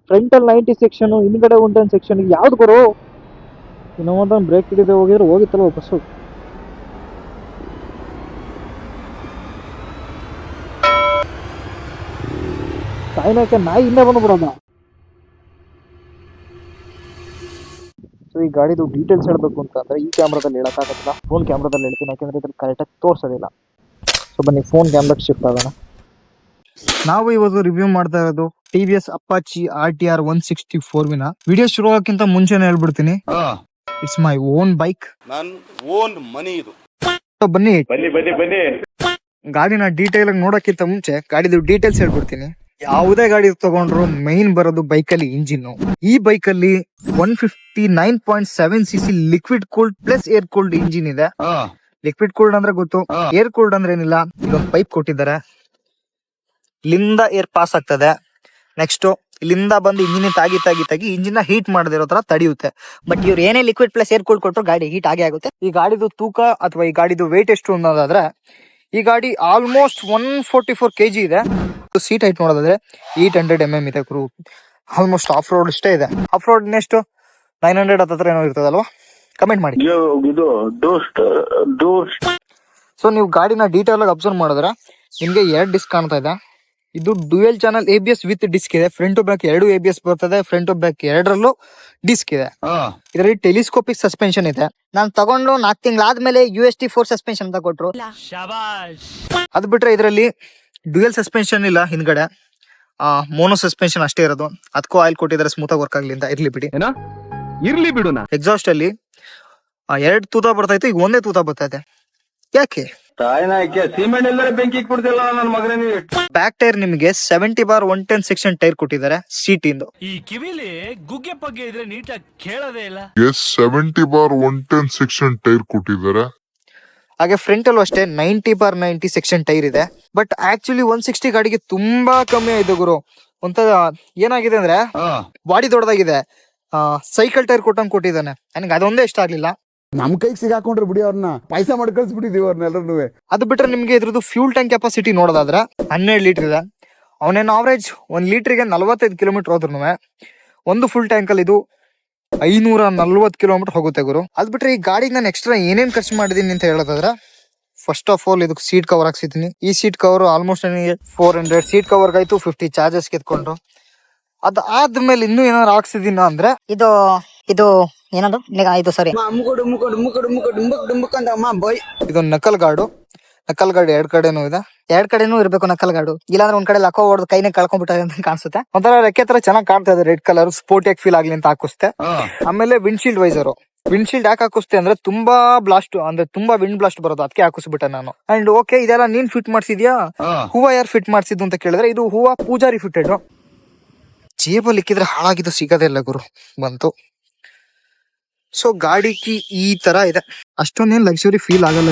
Front ಅಲ್ಲಿ 90 section, ಹಿಂದ್ಗಡೆ 110 section, ಯಾವ್ದು ಬರೋ ಇನ್ನೊಂದು ಬ್ರೇಕ್ ಹಿಡಿದೆ ಹೋಗಿದ್ರೆ ಹೋಗಿತ್ತಲ್ಲ ಬಸ್ಸು. ಕಾಯಿನಕ್ಕೆ ನಾಯಿ ಹಿಂದೆ ಬಂದ್ಬಿಡೋದ. ಸೊ ಈ ಗಾಡಿದು ಡೀಟೇಲ್ಸ್ ಹೇಳ್ಬೇಕು ಅಂತಂದ್ರೆ ಈ ಕ್ಯಾಮ್ರಾದಲ್ಲಿ ಹೇಳಕ್ಕಾಗತ್ತಿಲ್ಲ, ಫೋನ್ ಕ್ಯಾಮ್ರಾದಲ್ಲಿ ಹೇಳ್ತೀನಿ, ಯಾಕಂದ್ರೆ ಇದ್ರಲ್ಲಿ ಕರೆಕ್ಟಾಗಿ ತೋರಿಸೋದಿಲ್ಲ. ಸೊ ಬನ್ನಿ ಫೋನ್ ಕ್ಯಾಮ್ರಾಗೆ ಶಿಫ್ಟ್ ಆಗೋಣ. ನಾವು ಇವತ್ತು ರಿವ್ಯೂ ಮಾಡ್ತಾ ಇರೋದು ಟಿವಿಎಸ್ ಅಪಾಚಿ RTR 160 ವಿನ. ವಿಡಿಯೋ ಶುರು ಆಗೋಕ್ಕಿಂತ ಮುಂಚೆನೆ ಹೇಳ್ಬಿಡ್ತೀನಿ, ಇಟ್ಸ್ ಮೈ ಓನ್ ಬೈಕ್, ನನ್ ಓನ್ ಮನಿ ಇದು. ಬನ್ನಿ ಬನ್ನಿ ಬನ್ನಿ ಬನ್ನಿ. ಗಾಡಿನ ಡೀಟೇಲ್ ಆಗಿ ನೋಡೋಕ್ಕಿಂತ ಮುಂಚೆ ಗಾಡಿದು ಡೀಟೇಲ್ಸ್ ಹೇಳ್ಬಿಡ್ತೀನಿ. ಯಾವುದೇ ಗಾಡಿ ತಗೊಂಡ್ರು ಮೈನ್ ಬರೋದು ಬೈಕ್ ಅಲ್ಲಿ ಇಂಜಿನ್. ಈ ಬೈಕ್ ಅಲ್ಲಿ 159.7cc liquid cooled plus air cooled engine ಇದೆ. ಲಿಕ್ವಿಡ್ ಕೂಲ್ಡ್ ಅಂದ್ರೆ ಗೊತ್ತು, ಏರ್ ಕೂಲ್ಡ್ ಅಂದ್ರೆ ಏನಿಲ್ಲ, ಇಲ್ಲೊಂದು ಪೈಪ್ ಕೊಟ್ಟಿದ್ದಾರೆ, ಇಲ್ಲಿಂದ ಏರ್ ಪಾಸ್ ಆಗ್ತದೆ. ನೆಕ್ಸ್ಟ್ ಇಲ್ಲಿಂದ ಬಂದು ಇಂಜಿನ್ ತಾಗಿ ತಾಗಿ ತಾಗಿ ಇಂಜಿನ್ ಹೀಟ್ ಮಾಡದಿರೋ ತರ ತಡೆಯುತ್ತೆ. ಬಟ್ ಇವ್ರು ಏನೇ ಲಿಕ್ವಿಡ್ ಪ್ಲಸ್ ಏರ್ ಕೂಲ್ ಕೊಟ್ಟರು ಗಾಡಿ ಹೀಟ್ ಆಗೇ ಆಗುತ್ತೆ. ಈ ಗಾಡಿದು ತೂಕ ಅಥವಾ ಈ ಗಾಡಿದು ವೇಟ್ ಎಷ್ಟು ಅನ್ನೋದಾದ್ರೆ, ಈ ಗಾಡಿ ಆಲ್ಮೋಸ್ಟ್ 144 kg ಇದೆ. ಸೀಟ್ ಹೈಟ್ ನೋಡೋದಾದ್ರೆ 800 mm ಇದೆ ಗುರು. ಆಲ್ಮೋಸ್ಟ್ ಆಫ್ ರೋಡ್ ಇಷ್ಟೇ ಇದೆ. ಆಫ್ ರೋಡ್ ನೆಕ್ಸ್ಟ್ 900 ಹತ್ರ ಏನೋ ಇರ್ತದಲ್ವಾ, ಕಮೆಂಟ್ ಮಾಡಿ. ಸೊ ನೀವು ಗಾಡಿನ ಡೀಟೇಲ್ ಆಗಿ ಅಬ್ಸರ್ವ್ ಮಾಡಿದ್ರೆ ನಿಮ್ಗೆ 2 ಡಿಸ್ಕ್ ಕಾಣ್ತಾ ಇದೆ. ಇದು dual channel ABS with disc ಇದೆ. ಫ್ರಂಟ್ ಟು ಬ್ಯಾಕ್ 2 ABS ಬರ್ತದೆ, ಫ್ರಂಟ್ ಟು ಬ್ಯಾಕ್ 2ರಲ್ಲೂ ಡಿಸ್ಕ್ ಇದೆ. ಇದರಲ್ಲಿ ಟೆಲಿಸ್ಕೋಪಿಕ್ ಸಸ್ಪೆನ್ಷನ್ ಇದೆ. ನಾನು ತಗೊಂಡು 4 ತಿಂಗಳಾದ್ಮೇಲೆ UST4 ಸಸ್ಪೆನ್ಷನ್ ಅಂತ ಕೊಟ್ರು. ಅದ್ ಬಿಟ್ರೆ ಇದರಲ್ಲಿ ಡ್ಯುಯಲ್ ಸಸ್ಪೆನ್ಷನ್ ಇಲ್ಲ, ಹಿಂದ್ಗಡೆ ಮೋನೋ ಸಸ್ಪೆನ್ಷನ್ ಅಷ್ಟೇ ಇರೋದು. ಅದಕ್ಕೂ ಆಯಿಲ್ ಕೊಟ್ಟಿದ್ದಾರೆ ಸ್ಮೂತ್ ಆಗಿ ವರ್ಕ್ ಆಗ್ಲಿ ಅಂತ. ಇರ್ಲಿ ಬಿಡುನಾ. ಎಕ್ಸಾಸ್ಟ್ ಅಲ್ಲಿ 2 ತೂತ ಬರ್ತಾ ಇತ್ತು, ಈಗ 1 ತೂತ ಬರ್ತಾ ಇದೆ. ಯಾಕೆ? ಬ್ಯಾಕ್ ಟೈರ್ ನಿಮಗೆ 70/110 ಸೆಕ್ಷನ್ ಟೈರ್ ಕೊಟ್ಟಿದ್ದಾರೆ ಸೀಟ್ ಇಂದು. ಈ ಕಿವಿಲಿ ಗುಗ್ಗೆ ಪಗ್ಗೆ ಇದ್ರೆ ನೀಟಾಗಿ ಕೇಳೋದೇ ಇಲ್ಲ. 70/110 ಸೆಕ್ಷನ್ ಟೈರ್ ಕೊಟ್ಟಿದ್ದಾರೆ. ಹಾಗೆ ಫ್ರಂಟ್ ಅಲ್ಲೂ ಅಷ್ಟೇ 90/90 ಸೆಕ್ಷನ್ ಟೈರ್ ಇದೆ. ಬಟ್ ಆಕ್ಚುಲಿ 160 ಗಾಡಿಗೆ ತುಂಬಾ ಕಮ್ಮಿ ಆಯ್ತು ಗುರು. ಒಂಥರ ಏನಾಗಿದೆ ಅಂದ್ರೆ ಬಾಡಿ ದೊಡ್ಡದಾಗಿದೆ, ಸೈಕಲ್ ಟೈರ್ ಕೊಟ್ಟಂಗ್ ಕೊಟ್ಟಿದ್ದಾನೆ. ನನಗೆ ಅದೊಂದೇ ಇಷ್ಟ ಆಗ್ಲಿಲ್ಲ. ನಮ್ ಕೈಗೆ ಸಿಗಾಕೊಂಡ್ರೆ ಬಿಡಿ, ಅವ್ರನ್ನ ಪೈಸಾ ಮಾಡಿ ಕಳ್ಸಿಬಿಟ್ಟಿದೀವಿ ಅವ್ರನ್ನೆಲ್ಲರೂ. ಅದು ಬಿಟ್ರೆ ನಿಮ್ಗೆ ಇದ್ರದ್ದು ಫ್ಯೂಲ್ ಟ್ಯಾಂಕ್ ಕೆಪಾಸಿಟಿ ನೋಡೋದಾದ್ರೆ 12 ಲೀಟರ್ ಇದೆ. ಅವನೇನು ಅವರೇಜ್ 1 ಲೀಟರ್ಗೆ 45 ಕಿಲೋಮೀಟರ್ ಹೋದ್ರು ಒಂದು ಫುಲ್ ಟ್ಯಾಂಕ್ ಅಲ್ಲಿ ಇದು 540 ಕಿಲೋಮೀಟರ್ ಹೋಗುತ್ತೆ ಗುರು. ಅದ್ ಬಿಟ್ರೆ ಈ ಗಾಡಿಗೆ ನಾನು ಎಕ್ಸ್ಟ್ರಾ ಏನೇನ್ ಖರ್ಚು ಮಾಡಿದೀನಿ ಅಂತ ಹೇಳೋದಾದ್ರೆ, ಫಸ್ಟ್ ಆಫ್ ಆಲ್ ಇದಕ್ಕೆ ಸೀಟ್ ಕವರ್ ಹಾಕ್ಸಿದ್ದೀನಿ. ಈ ಸೀಟ್ ಕವರ್ ಆಲ್ಮೋಸ್ಟ್ ನನಗೆ 400 ಸೀಟ್ ಕವರ್ ಆಯ್ತು, 50 ಚಾರ್ಜಸ್ ಕಿತ್ಕೊಂಡ್ರು. ಅದಾದ್ಮೇಲೆ ಇನ್ನೂ ಏನಾದ್ರು ಹಾಕ್ಸಿದೀನ ಅಂದ್ರೆ ಇದು ಇದು ಏನದು ಇದು ಸಾರಿ ಇದು ನಕಲ್ ಗಾರ್ಡು. ನಕಲ್ ಗಾರ್ಡ್ 2 ಕಡೆನೂ ಇದೆ. 2 ಕಡೆನೂ ಇರ್ಬೇಕು ನಕಲ್ ಗಾಡು. ಇಲ್ಲಾಂದ್ರೆ ಒಂದ್ ಕಡೆ ಲಕ್ಕೋ ಹೊಡೆದು ಕೈನೇ ಕಳ್ಕೊಂಡ್ಬಿಟ್ಟಾರೆ ಅಂತ ಕಾಣಿಸುತ್ತೆ. ಒಂಥರ ರೆಕ್ಕೆ ತರ ಚೆನ್ನಾಗಿ ಕಾಣ್ತಾ ಇದೆ, ರೆಡ್ ಕಲರ್ ಸ್ಪೋರ್ಟಿಯಾಗಿ ಫೀಲ್ ಆಗ್ಲಿ ಅಂತ ಹಾಕಿಸ್ತೆ. ಆಮೇಲೆ ವಿಂಡ್ಶೀಲ್ಡ್ ವೈಸರ್. ವಿಂಡ್ಶೀಲ್ಡ್ ಯಾಕೆ ಹಾಕಿಸ್ತೆ ಅಂದ್ರೆ ತುಂಬಾ ಬ್ಲಾಸ್ಟ್ ಅಂದ್ರೆ ತುಂಬಾ ವಿಂಡ್ ಬ್ಲಾಸ್ಟ್ ಬರೋದು, ಅದಕ್ಕೆ ಹಾಕಿಸ್ಬಿಟ್ಟೆ ನಾನು. ಅಂಡ್ ಓಕೆ, ಇದೆಲ್ಲ ನೀನ್ ಫಿಟ್ ಮಾಡ್ಸಿದ್ಯಾ, ಹೂವ ಯಾರು ಫಿಟ್ ಮಾಡ್ಸಿದ್ದು ಅಂತ ಕೇಳಿದ್ರೆ ಇದು ಹೂವ ಪೂಜಾರಿ ಫಿಟ್ಟೆಡ್. ಜೇಬಲ್ಲಿ ಇಕ್ಕಿದ್ರೆ ಹಾಳಾಗಿದ್ದು ಸಿಗದೇ ಇಲ್ಲ ಗುರು, ಬಂತು. ಸೊ ಗಾಡಿ ಕಿ ಈ ತರ ಇದೆ, ಅಷ್ಟೊಂದೇನ್ ಲಕ್ಸುರಿ ಫೀಲ್ ಆಗಲ್ಲ.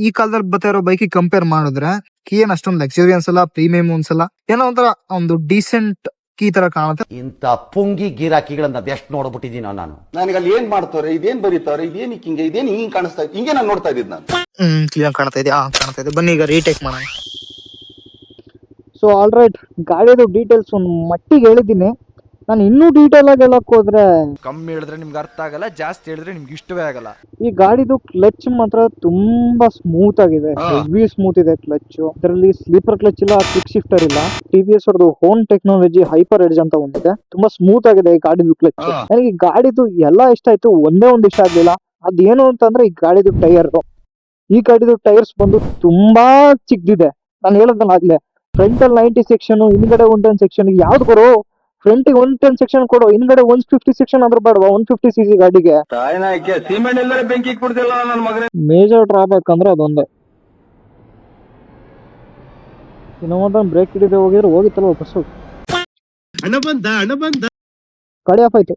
ಈ ಕಾಲದಲ್ಲಿ ಬರ್ತಾ ಇರೋ ಬೈಕ್ ಕಂಪೇರ್ ಮಾಡಿದ್ರೆ ಕೀ ಏನ್ ಅಷ್ಟೊಂದು ಲಕ್ಸುರಿ ಅನ್ಸಲ್ಲ, ಪ್ರೀಮಿಯಂ ಅನ್ಸಲ್ಲ, ಏನೋ ಒಂಥರ ಒಂದು ಡೀಸೆಂಟ್ ಕೀ ತರ ಕಾಣುತ್ತೆ. ಇಂತ ಪುಂಗಿ ಗಿರಾಕಿಗಳನ್ನ ಎಷ್ಟು ನೋಡ್ಬಿಟ್ಟಿದೀನಿ ನಾನು. ನನಗೆ ಅಲ್ಲಿ ಏನ್ ಮಾಡ್ತಾರೆ, ಇದೇನ್ ಬರೀತಾರೆ, ಇದೇನ್ ಹಿಂಗೆ, ಇದೇನ್ ಹಿಂಗ್ ಕಾಣಿಸ್ತಾ ಇದೆ, ಹಿಂಗೆ ನಾನು ನೋಡ್ತಾ ಇದ್ದಿದ್ ನಾನು. ಕ್ಲಿಯರ್ ಕಾಣ್ತಾ ಇದೆ, ಕಾಣ್ತಾ ಇದೆ. ಬನ್ನಿ ಈಗ ರೀಟೇಕ್ ಮಾಡೋಣ. ಸೊ ಆಲ್ ರೈಟ್, ಗಾಡಿದು ಡೀಟೇಲ್ಸ್ ಒಂದು ಮಟ್ಟಿಗೆ ಹೇಳಿದ್ದೀನಿ. ನಾನು ಇನ್ನೂ ಡೀಟೇಲ್ ಆಗಿ ಹೇಳಕ್ ಹೋದ್ರೆ ಕಮ್ಮಿ ಹೇಳಿದ್ರೆ ನಿಮ್ಗೆ ಅರ್ಥ ಆಗಲ್ಲ, ಜಾಸ್ತಿ ಹೇಳಿದ್ರೆ ನಿಮ್ಗೆ ಇಷ್ಟವೇ ಆಗಲ್ಲ. ಈ ಗಾಡಿದು ಕ್ಲಚ್ ಮಾತ್ರ ತುಂಬಾ ಸ್ಮೂತ್ ಆಗಿದೆ, ಹೆವಿ ಸ್ಮೂತ್ ಇದೆ ಕ್ಲಚ್. ಇದರಲ್ಲಿ ಸ್ಲೀಪರ್ ಕ್ಲಚ್ ಇಲ್ಲ, ಕ್ವಿಕ್ ಶಿಫ್ಟರ್ ಇಲ್ಲ. TVS ಅವ್ರದ್ದು ಹೋನ್ ಟೆಕ್ನಾಲಜಿ ಹೈಪರ್ ಎಡ್ಜ್ ಅಂತ ಒಂದಿದೆ, ತುಂಬಾ ಸ್ಮೂತ್ ಆಗಿದೆ ಈ ಗಾಡಿದು ಕ್ಲಚ್. ನನಗೆ ಈ ಗಾಡಿದು ಎಲ್ಲಾ ಇಷ್ಟ ಆಯ್ತು, ಒಂದೇ ಒಂದು ಇಷ್ಟ ಆಗ್ಲಿಲ್ಲ. ಅದೇನು ಅಂತಂದ್ರೆ ಈ ಗಾಡಿದು ಟೈರ್. ಈ ಗಾಡಿದು ಟೈರ್ಸ್ ಬಂದು ತುಂಬಾ ಚಿಕ್ಕದಿದೆ. ನಾನು ಹೇಳೋದನ್ನ ಆಗ್ಲೇ, ಫ್ರಂಟ್ ಅಲ್ಲಿ 90 ಸೆಕ್ಷನ್, ಹಿಂದ್ಗಡೆ 110 ಸೆಕ್ಷನ್. ಯಾವ್ದು ಬರೋ ಫ್ರಂಟ್ 110 ಸೆಕ್ಷನ್ ಕೊಡು, ಹಿಂದ್ಗಡೆ 150 ಸೆಕ್ಷನ್ ಆದ್ರೂ ಬೇಡವಾ 150cc ಗಾಡಿಗೆ? ಮೇಜರ್ ಡ್ರಾಬ್ಯಾಕ್ ಅಂದ್ರೆ ಅದೊಂದೇ. ಇನ್ನೊಂದು ಬ್ರೇಕ್ ಹಿಡಿದೆ ಹೋಗಿದ್ರೆ ಹೋಗಿತ್ತಲ್ಲ ಬಸ್ಸು. ಗಾಡಿ ಆಫ್ ಆಯ್ತು.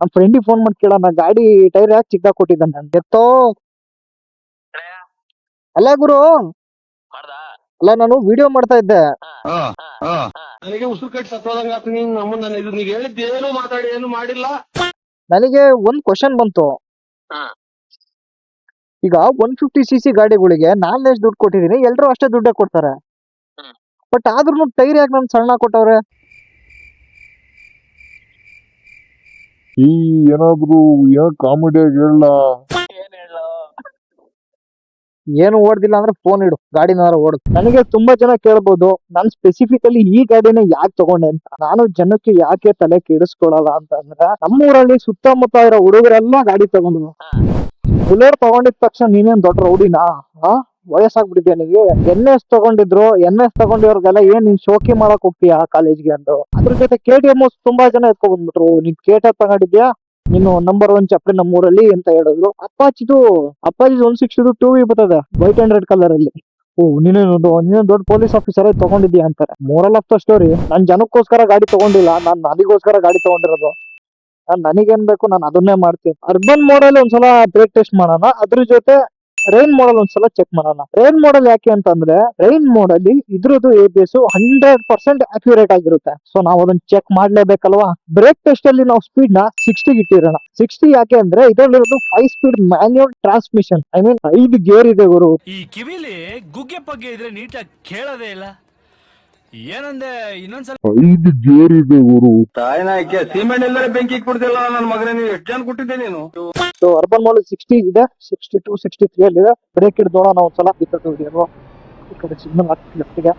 ನಮ್ಮ ಫ್ರೆಂಡಿಗೆ ಫೋನ್ ಮಾಡಿ ಕೇಳೋಣ, ಗಾಡಿ ಟೈರ್ ಯಾಕೆ ಚಿಕ್ಕದಾಗಿ ಕೊಟ್ಟಿದ್ದಾನೆ ಎತ್ತೋ. ಅಲ್ಲ ಗುರು, ಅಲ್ಲ ನಾನು ವಿಡಿಯೋ ಮಾಡ್ತಾ ಇದ್ದೆ. ನನಗೆ ಉಸಿರು ಕಟ್ಟಿ ಸತ್ತೋದಂಗ ನೀವ್ ಹೇಳಿದ್ದೇನು ಮಾತಾಡಿ ಏನು ಮಾಡಿಲ್ಲ. ನನಗೆ ಒಂದ್ ಕ್ವಶನ್ ಬಂತು. ಈಗ 150cc ಗಾಡಿಗಳಿಗೆ ನಾನು ಎಷ್ಟು ದುಡ್ಡು ಕೊಟ್ಟಿದ್ದೀನಿ, ಎಲ್ರು ಅಷ್ಟೇ ದುಡ್ಡೇ ಕೊಡ್ತಾರೆ. ಬಟ್ ಆದ್ರೂ ಟೈರ್ ಯಾಕೆ ನನ್ ಸಣ್ಣ ಕೊಟ್ಟವ್ರೆ? ಈ ಏನಾದ್ರು ಏನೋ ಕಾಮಿಡಿಯಾಗಿ ಹೇಳ. ಏನು ಓಡ್ದಿಲ್ಲ ಅಂದ್ರೆ ಫೋನ್ ಇಡು, ಗಾಡಿನಾರ ಓಡ್. ನನಗೆ ತುಂಬಾ ಜನ ಕೇಳ್ಬೋದು, ನಾನು ಸ್ಪೆಸಿಫಿಕಲಿ ಈ ಗಾಡಿನ ಯಾಕೆ ತಗೊಂಡೆ ಅಂತ. ನಾನು ಜನಕ್ಕೆ ಯಾಕೆ ತಲೆ ಕೆಡಿಸ್ಕೊಳಲ್ಲ ಅಂತ ಅಂದ್ರೆ, ನಮ್ಮೂರಲ್ಲಿ ಸುತ್ತಮುತ್ತ ಇರೋ ಹುಡುಗರೆಲ್ಲ ಗಾಡಿ ತಗೊಂಡು ಬುಲೆಟ್ ತಗೊಂಡಿದ ತಕ್ಷಣ ನೀನೇನ್ ದೊಡ್ಡ ರೌಡಿನಾ? ವಯಸ್ಸಾಗ್ಬಿಟ್ಟಿದ್ಯಾ ನಿಮಗೆ? NS ತಗೊಂಡಿದ್ರು, NS ತಗೊಂಡಿರೋರ್ಗೆಲ್ಲ ಏನ್ ನೀನ್ ಶೋಕಿ ಮಾಡಕ್ ಹೋಗ್ತೀಯಾ ಕಾಲೇಜ್ಗೆ ಅಂದ್ರು. ಅದ್ರ ಜೊತೆ KTM ತುಂಬಾ ಜನ ಎತ್ಕೊಂಡ್ ಬಂದ್ಬಿಟ್ರು, ನೀನ್ KTM ತಗೊಂಡಿದ್ಯಾ, ನೀನು ನಂಬರ್ 1 ಚಪ್ರಿ ನಮ್ಮೂರಲ್ಲಿ ಅಂತ ಹೇಳಿದ್ರು. ಅಪ್ಪಾಚಿ 160 2V ಬರ್ತದೆ, ವೈಟ್ ಅಂಡ್ ರೆಡ್ ಕಲರ್ ಅಲ್ಲಿ. ನೀನೇನು ದೊಡ್ಡ ಪೊಲೀಸ್ ಆಫೀಸರ್ ತಗೊಂಡಿದ್ಯಾ ಅಂತಾರೆ. ಮೋರಲ್ ಆಫ್ ದ ಸ್ಟೋರಿ, ನಾನ್ ಜನಕ್ಕೋಸ್ಕರ ಗಾಡಿ ತಗೊಂಡಿಲ್ಲ, ನಾನ್ ನನಗೋಸ್ಕರ ಗಾಡಿ ತಗೊಂಡಿರೋದು. ನನಗೇನ್ ಬೇಕು ನಾನು ಅದನ್ನೇ ಮಾಡ್ತೀನಿ. ಅರ್ಬನ್ ಮೋಡಲ್ ಒಂದ್ಸಲ ಬ್ರೇಕ್ ಟೆಸ್ಟ್ ಮಾಡೋಣ, ಅದ್ರ ಜೊತೆ ರೈನ್ ಮೋಡಲ್ ಒಂದ್ಸಲ ಚೆಕ್ ಮಾಡೋಣ. ರೈನ್ ಮೋಡಲ್ ಯಾಕೆ ಅಂತಂದ್ರೆ, ರೈನ್ ಮೋಡಲ್ಲಿ ಇದ್ರದ್ದು ABS 100% ಅಕ್ಯುರೇಟ್ ಆಗಿರುತ್ತೆ. ಸೊ ನಾವು ಅದನ್ನ ಚೆಕ್ ಮಾಡ್ಲೇಬೇಕಲ್ವಾ. ಬ್ರೇಕ್ ಟೆಸ್ಟ್ ಅಲ್ಲಿ ನಾವು ಸ್ಪೀಡ್ ನ 60 ಇಟ್ಟಿರೋಣ. 60 ಯಾಕೆ ಅಂದ್ರೆ ಇದರಲ್ಲಿರೋದು 5 speed manual transmission. I mean 5 gear ಇದೆ ಗುರು. ಈ ಕಿವಿಲಿ ಗುಗ್ಗೆ ಪಗ್ಗೆ ಇದ್ರೆ ನೀಟಾಗಿ ಕೇಳೋದೇ ಇಲ್ಲ. ಏನಂದೆ ಇನ್ನೊಂದ್ಸಲ 5 ಗೇರ್ ಇದೆ ಗುರು. ತಾಯಿನಾಯ್ಕೆ ಸೀಮೆಣ್ಣೆ ಎಲ್ಲರ ಬೆಂಕಿ ಇಟ್ಬಿಡ್ತಿಲ್ಲ ನನ್ನ ಮಗನೇ, ನೀನು ಎಷ್ಟು ಜನ ಕೊಟ್ಟಿದ್ದೆ ನೀನು? ಸೊ ಅರ್ಬನ್ ಮೋಡಲ್ 60 ಇದೆ, 62 63 ಅಲ್ಲಿ ಇದೆ. ಬ್ರೇಕ್ ಹಿಡಿದು ನೋಡೋಣ ಒಂದ್ಸಲ. ಈ ಕಡೆ ಸಿಗ್ನಲ್ ಹಾಕಿ ಲೆಫ್ಟ್ಗೆ.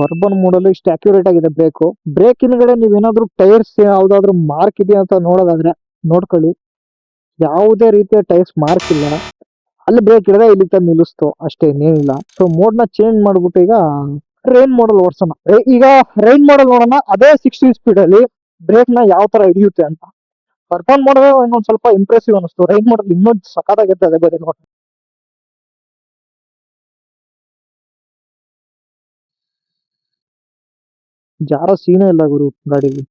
ಅರ್ಬನ್ ಮೋಡಲ್ ಇಷ್ಟು ಅಕ್ಯುರೇಟ್ ಆಗಿದೆ ಬ್ರೇಕ್. ಬ್ರೇಕ್ ಹಿಂದ್ಗಡೆ ನೀವೇನಾದ್ರೂ ಟೈರ್ಸ್ ಯಾವ್ದಾದ್ರು ಮಾರ್ಕ್ ಇದೆಯಾ ಅಂತ ನೋಡೋದಾದ್ರೆ ನೋಡ್ಕೊಳ್ಳಿ. ಯಾವುದೇ ರೀತಿಯ ಟೈರ್ಸ್ ಮಾರ್ಕ್ ಇಲ್ಲ. ಅಲ್ಲಿ ಬ್ರೇಕ್ ಹಿಡಿದ ಇಲ್ಲಿ ತಂದು ನಿಲ್ಲಿಸ್ತು ಅಷ್ಟೇ, ಇನ್ನೇನಿಲ್ಲ. ಸೊ ಮೋಡ್ ನ ಚೇಂಜ್ ಮಾಡ್ಬಿಟ್ಟು ಈಗ ರೈನ್ ಮೋಡಲ್ ಓಡಿಸೋಣ. ಈಗ ರೈನ್ ಮೋಡಲ್ ನೋಡೋಣ, ಅದೇ 60 ಸ್ಪೀಡ್ ಅಲ್ಲಿ ಬ್ರೇಕ್ ನ ಯಾವ ತರ ಹಿಡಿಯುತ್ತೆ ಅಂತ. ಅರ್ಬನ್ ಮೋಡಲ್ ಇನ್ನೊಂದ್ ಸ್ವಲ್ಪ ಇಂಪ್ರೆಸಿವ್ ಅನಿಸ್ತು. ರೈನ್ ಮೋಡಲ್ ಇನ್ನೊಂದು ಸಖತ್ತಾಗಿರುತ್ತೆ, ಅದೇ ಬೇರೆ ನೋಡಿ. ಜಾರೋ ಸೀನೇ ಇಲ್ಲ ಗುರು ಗಾಡಿಲಿ.